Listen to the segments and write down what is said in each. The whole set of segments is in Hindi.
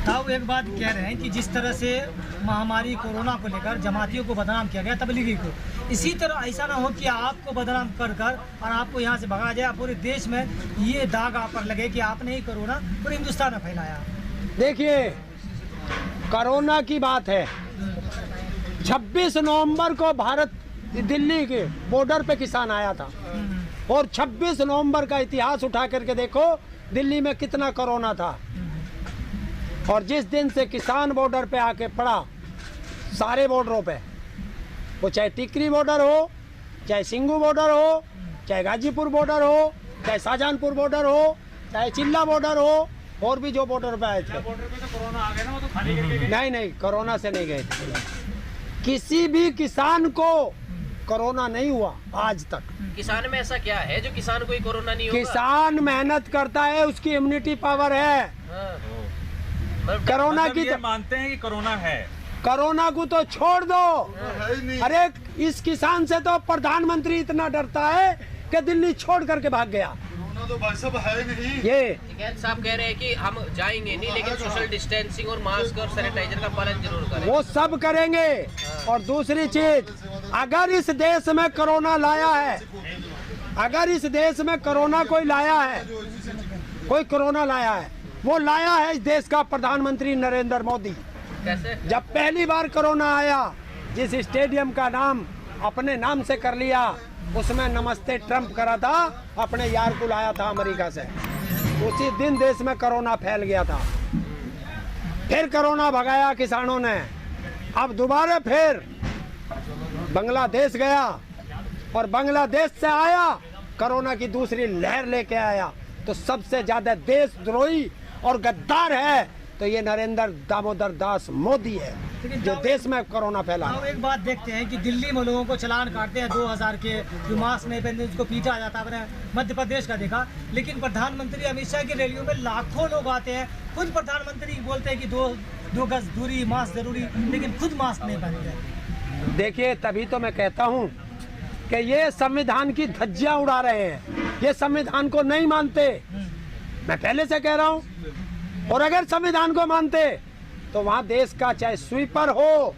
साहब एक बात कह रहे हैं कि जिस तरह से महामारी कोरोना को लेकर जमातियों को बदनाम किया गया तबलीगी को, इसी तरह ऐसा ना हो कि आपको बदनाम कर कर और आपको यहाँ से भगा जाए, पूरे देश में ये दाग आप पर लगे कि आपने ही कोरोना पूरे हिंदुस्तान में फैलाया। देखिए, कोरोना की बात है, 26 नवंबर को भारत दिल्ली के बॉर्डर पे किसान आया था और 26 नवंबर का इतिहास उठा करके देखो दिल्ली में कितना कोरोना था। और जिस दिन से किसान बॉर्डर पे आके पड़ा, सारे बॉर्डरों पे, वो चाहे टिकरी बॉर्डर हो, चाहे सिंगू बॉर्डर हो, चाहे गाजीपुर बॉर्डर हो, चाहे शाहजहानपुर बॉर्डर हो, चाहे चिल्ला बॉर्डर हो, और भी जो बॉर्डर पे आए थे। बॉर्डर पे तो कोरोना आ गया ना, वो तो खाली करके गए। नहीं, कोरोना से नहीं गए थे। किसी भी किसान को कोरोना नहीं हुआ आज तक। किसान में ऐसा क्या है जो किसान को ही कोरोना नहीं होगा? किसान मेहनत करता है, उसकी इम्यूनिटी पावर है। हाँ। कोरोना मतलब की ये मानते हैं कि कोरोना है। कोरोना को तो छोड़ दो, अरे इस किसान से तो प्रधानमंत्री इतना डरता है कि दिल्ली छोड़ करके भाग गया। कोरोना तो भाई साहब है नहीं। ये साहब कह रहे हैं कि हम जाएंगे नहीं, लेकिन सोशल डिस्टेंसिंग और मास्क और सैनिटाइजर का पालन जरूर करें। वो सब करेंगे। और दूसरी चीज, अगर इस देश में कोरोना लाया है, अगर इस देश में कोरोना कोई लाया है, कोई कोरोना लाया है, वो लाया है इस देश का प्रधानमंत्री नरेंद्र मोदी। कैसे? जब पहली बार कोरोना आया, जिस स्टेडियम का नाम अपने नाम से कर लिया, उसमें नमस्ते ट्रम्प करा था, अपने यार को लाया था अमेरिका से, उसी दिन देश में कोरोना फैल गया था। फिर कोरोना भगाया किसानों ने, अब दोबारा फिर बांग्लादेश गया और बांग्लादेश से आया, कोरोना की दूसरी लहर लेके आया। तो सबसे ज्यादा देशद्रोही और गद्दार है तो ये नरेंद्र दामोदर दास मोदी है, जो देश में कोरोना फैला। अब एक बात देखते हैं कि दिल्ली में लोगों को चालान काटते हैं 2000 के, जो मास्क नहीं पहनते उसको पीटा जाता है। मैंने मध्य प्रदेश का देखा, लेकिन प्रधानमंत्री अमित शाह की रैलियों में लाखों लोग आते हैं, खुद प्रधानमंत्री बोलते हैं कि दो गज दूरी, मास्क जरूरी, लेकिन खुद मास्क नहीं पहनते। देखिए, तभी तो मैं कहता हूँ कि ये संविधान की धज्जियां उड़ा रहे हैं, ये संविधान को नहीं मानते। मैं पहले से कह रहा हूँ, और अगर संविधान को मानते तो वहाँ देश का चाहे स्वीपर हो,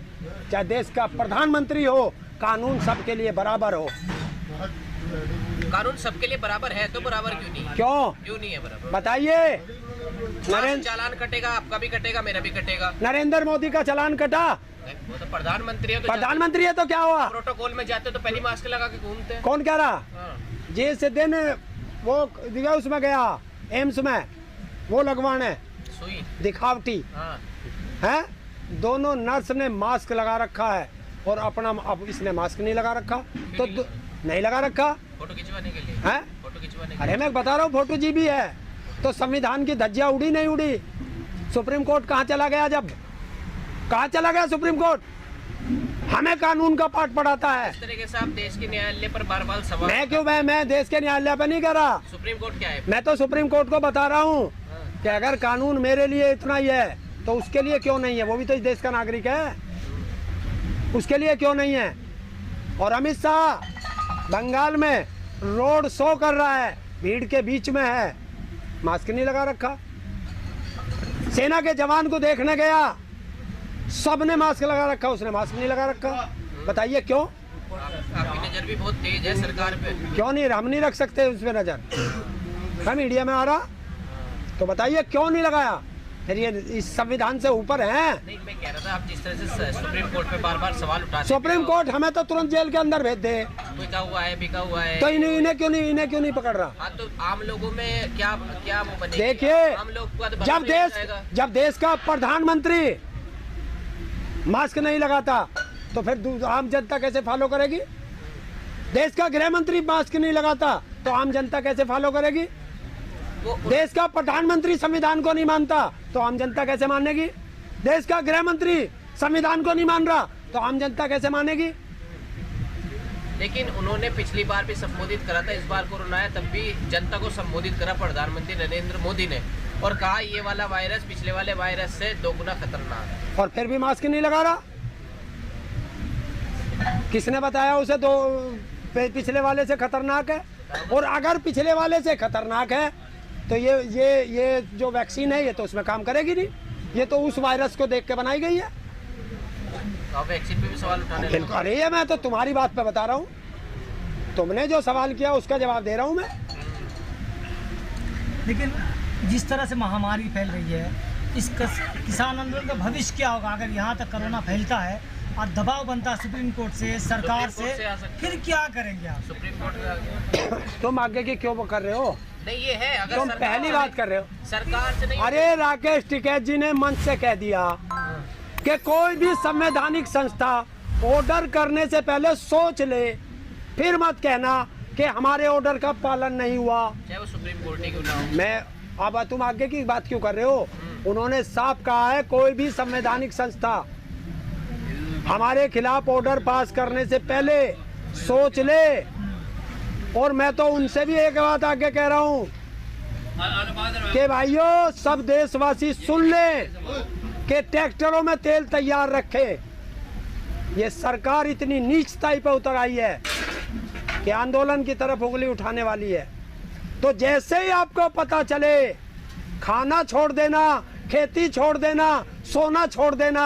चाहे देश का प्रधानमंत्री हो, कानून सबके लिए बराबर हो। कानून सबके लिए बराबर है तो बराबर क्यों नहीं? क्यों नहीं है बराबर? बताइए। चालान कटेगा, आपका भी कटेगा, मेरा भी कटेगा। नरेंद्र मोदी का चालान कटा, वो तो प्रधानमंत्री है। तो प्रधानमंत्री है तो क्या हुआ? प्रोटोकॉल में जाते तो पहली मास्क लगा के घूमते हैं। कौन कह रहा? जिस दिन वो उसमें गया एम्स में, वो लगवाने सुई दिखावटी है, दोनों नर्स ने मास्क लगा रखा है और अपना, अब इसने मास्क नहीं लगा रखा तो नहीं लगा रखा, फोटो खिंचवाने के लिए है। फोटो खिंचवाने। अरे मैं बता रहा हूँ, फोटो जी भी है। तो संविधान की धज्जियां उड़ी नहीं उड़ी? सुप्रीम कोर्ट कहाँ चला गया? जब कहाँ चला गया सुप्रीम कोर्ट? हमें कानून का पाठ पढ़ाता है। इस तरीके से आप देश के न्यायालय पर बार-बार सवाल। मैं देश के न्यायालय पर नहीं कर रहा। सुप्रीम कोर्ट क्या है? मैं तो सुप्रीम कोर्ट को बता रहा हूँ कि अगर कानून मेरे लिए इतना ही है तो उसके लिए क्यों नहीं है? वो भी तो इस देश का नागरिक है, उसके लिए क्यों नहीं है? और अमित शाह बंगाल में रोड शो कर रहा है, भीड़ के बीच में है, मास्क नहीं लगा रखा। सेना के जवान को देखने गया, सबने मास्क लगा रखा, उसने मास्क नहीं लगा रखा। बताइए क्यों? आपकी नजर भी बहुत तेज है सरकार पे। क्यों नहीं? हम नहीं रख सकते उस पर नजर? हम मीडिया में आ रहा, तो बताइए क्यों नहीं लगाया? फिर ये इस संविधान से ऊपर है। नहीं, मैं कह रहा था आप जिस तरह से सुप्रीम कोर्ट पे बार-बार सवाल उठाते, सुप्रीम कोर्ट हमें तो तुरंत जेल के अंदर भेज दे। बिका हुआ है तो इन्हें क्यों नहीं पकड़ रहा? हाँ, तो आम लोगों में क्या वो बनेगी? देखिए, आम लोग को तो जब देश का प्रधानमंत्री मास्क नहीं लगाता तो फिर आम जनता कैसे फॉलो करेगी? देश का गृह मंत्री मास्क नहीं लगाता तो आम जनता कैसे फॉलो करेगी? देश का प्रधानमंत्री संविधान को नहीं मानता तो आम जनता कैसे मानेगी? देश का गृह मंत्री संविधान को नहीं मान रहा तो आम जनता कैसे मानेगी? लेकिन उन्होंने पिछली बार भी संबोधित करा था, इस बार कोरोना आया तब भी जनता को संबोधित करा प्रधानमंत्री नरेंद्र मोदी ने, और कहा ये वाला वायरस पिछले वाले वायरस से 2 गुना खतरनाक है। और फिर भी मास्क नहीं लगा रहा। किसने बताया उसे पिछले वाले से खतरनाक है? और अगर पिछले वाले से खतरनाक है तो ये जो वैक्सीन है ये तो उसमें काम करेगी नहीं। ये तो उस वायरस को देख के बनाई गई है। तो आप वैक्सीन पे भी सवाल उठाने लगे। बिल्कुल, अरे ये मैं तो तुम्हारी बात पे बता रहा हूँ, तुमने जो सवाल किया उसका जवाब दे रहा हूँ मैं। लेकिन जिस तरह से महामारी फैल रही है, इस किसान आंदोलन का भविष्य क्या होगा अगर यहाँ तक कोरोना फैलता है और दबाव बनता है सुप्रीम कोर्ट से, सरकार सुप्रीम कोर्ट से आ से, सकता फिर क्या करेंगे आप? सुप्रीम कोर्ट में आ गया। तुम आगे की क्यों कर रहे हो? नहीं ये है, अगर तुम सरकार पहली से बात नहीं- कर रहे हो। सरकार से नहीं। अरे राकेश टिकैत जी ने मंच से कह दिया कि कोई भी संवैधानिक संस्था ऑर्डर करने से पहले सोच ले, फिर मत कहना कि हमारे ऑर्डर का पालन नहीं हुआ। चाहे वो सुप्रीम कोर्ट ही क्यों ना हो। मैं अब तुम आगे की बात क्यों कर रहे हो? उन्होंने साफ कहा है कोई भी संवैधानिक संस्था हमारे खिलाफ ऑर्डर पास करने से पहले सोच ले। और मैं तो उनसे भी एक बात आगे कह रहा हूँ कि भाइयों सब देशवासी सुन ले कि ट्रैक्टरों में तेल तैयार रखे। ये सरकार इतनी नीचताई पे उतर आई है कि आंदोलन की तरफ उंगली उठाने वाली है। तो जैसे ही आपको पता चले, खाना छोड़ देना, खेती छोड़ देना, सोना छोड़ देना,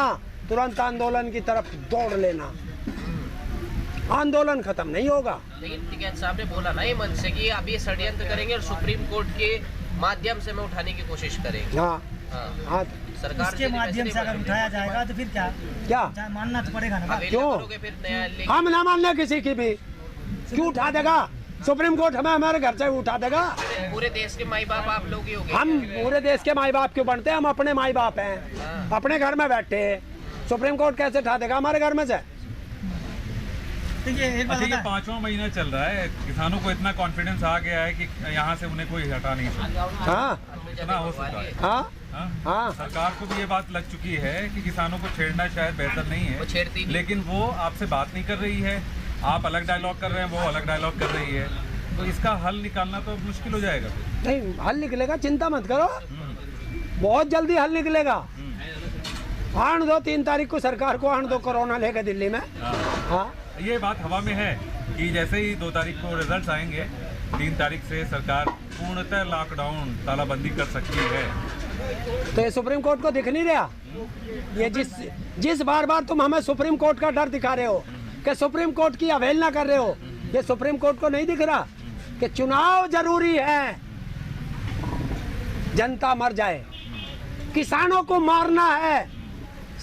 तुरंत आंदोलन की तरफ दौड़ लेना। आंदोलन खत्म नहीं होगा। लेकिन टिकैत साहब ने बोला ना ये मंच से कि अब ये षड्यंत्र करेंगे और सुप्रीम कोर्ट के माध्यम से में उठाने की कोशिश करेंगे। हाँ हाँ। हाँ सरकार इसके माध्यम से अगर उठाया जाएगा तो फिर क्या क्या मानना तो पड़ेगा ना। क्यों? करोगे फिर न्यायालय। हम ना मानने किसी की भी, क्यों उठा देगा सुप्रीम कोर्ट? हमें हमारे घर से उठा देगा। पूरे देश के माई बाप आप लोग ही हो गए। हम पूरे देश के माई बाप क्यों बनते हैं? हम अपने माई बाप हैं, अपने घर में बैठे। सुप्रीम कोर्ट कैसे उठा देगा हमारे घर में से? देखिए एक बात अच्छा, ये बताएं। 5वां महीना चल रहा है, किसानों को इतना कॉन्फिडेंस आ गया है कि यहाँ से उन्हें कोई हटा नहीं सकता। हाँ इतना हो सकता है। हाँ हाँ? हाँ सरकार को भी ये बात लग चुकी है कि किसानों को छेड़ना शायद बेहतर नहीं वो छेड़ती है, नहीं। लेकिन वो आपसे बात नहीं कर रही है। आप अलग डायलॉग कर रहे हैं, वो अलग डायलॉग कर रही है, तो इसका हल निकालना तो मुश्किल हो जाएगा फिर। नहीं, हल निकलेगा, चिंता मत करो, बहुत जल्दी हल निकलेगा। आने दो 3 तारीख को सरकार को, आने दो कोरोना लेकर दिल्ली में। हाँ ये बात हवा में है कि जैसे ही 2 तारीख को रिजल्ट्स आएंगे, 3 तारीख से सरकार पूर्णतः लॉकडाउन तालाबंदी कर सकती है। तो ये सुप्रीम कोर्ट को दिख नहीं रहा? ये जिस बार बार तुम हमें सुप्रीम कोर्ट का डर दिखा रहे हो कि सुप्रीम कोर्ट की अवहेलना कर रहे हो, ये सुप्रीम कोर्ट को नहीं दिख रहा कि चुनाव जरूरी है, जनता मर जाए, किसानों को मारना है,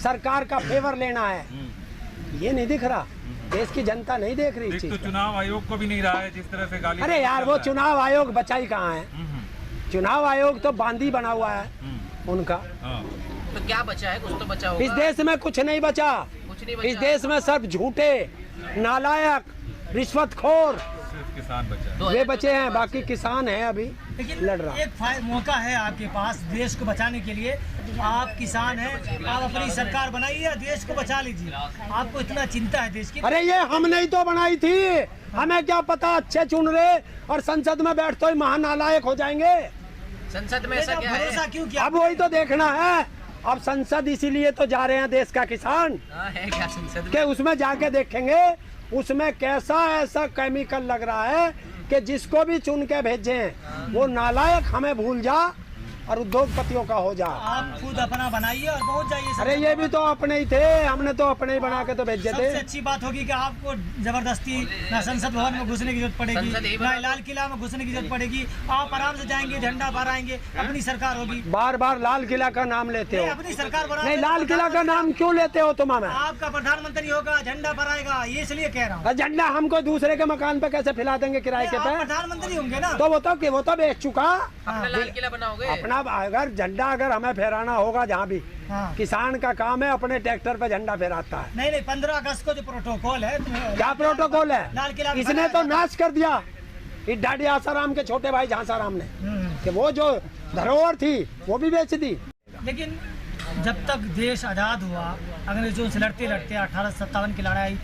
सरकार का फेवर लेना है? ये नहीं दिख रहा, देश की जनता नहीं देख रही इस एक चीज तो को। चुनाव आयोग को भी नहीं रहा है जिस तरह से गाली। अरे यार वो चुनाव आयोग बचा ही कहाँ है? चुनाव आयोग तो बांदी बना हुआ है उनका। हाँ। तो क्या बचा है? कुछ तो बचा होगा। इस देश में कुछ नहीं बचा। कुछ नहीं बचा। इस देश में सब झूठे, नालायक, रिश्वतखोर सिर्फ किसान बचा है। वे बचे हैं, बाकी किसान हैं अभी लेकिन लड़ रहा। एक मौका है आपके पास देश को बचाने के लिए। आप किसान हैं, आप अपनी सरकार बनाइए, देश को बचा लीजिए। आपको इतना चिंता है देश की। अरे ये हमने ही तो बनाई थी, हमें क्या पता अच्छे चुन रहे और संसद में बैठते ही महानालायक हो जाएंगे। संसद में ऐसा क्या भरोसा है? क्यों किया? अब वही तो देखना है। अब संसद इसीलिए तो जा रहे हैं देश का किसान, हाँ, है क्या संसद कि में? उसमें जाके देखेंगे उसमें कैसा ऐसा केमिकल लग रहा है कि जिसको भी चुन के भेजें वो नालायक हमें भूल जा और उद्योगपतियों का हो जा। आप खुद अपना बनाइए और पहुंच जाइए। अरे ये भी तो अपने ही थे, हमने तो अपने ही बना के तो भेजे थे। सबसे अच्छी बात होगी कि आपको जबरदस्ती ना संसद भवन में घुसने की जरूरत संसद पड़ेगी, यही ना बना- लाल किला में घुसने की जरूरत पड़ेगी। आप आराम से जाएंगे, झंडा फहराएंगे, अपनी सरकार होगी। बार बार लाल किला का नाम लेते नहीं, हो। अपनी सरकार बना। नहीं, लाल किला का नाम क्यों लेते हो तुम हमें? आपका प्रधानमंत्री होगा, झंडा फहराएगा, ये इसलिए कह रहा हूँ। झंडा हमको दूसरे के मकान पे कैसे फैला देंगे किराए के आप पे? प्रधानमंत्री होंगे ना। तो वो तो बेच चुका अपना लाल किला बनाओगे? अपना। अगर झंडा अगर हमें फहराना होगा जहाँ भी, हाँ। किसान का काम है अपने ट्रैक्टर पे झंडा फहराता है। नहीं 15 अगस्त को जो प्रोटोकॉल है, क्या प्रोटोकॉल लाल किला है? पे इसने तो नाश कर दिया इस डाडी आसाराम के छोटे भाई झांसाराम ने, कि वो जो धरोहर थी वो भी बेच दी। लेकिन जब तक देश आज़ाद हुआ, अंग्रेजों से लड़ते लड़ते 1857 की लड़ाई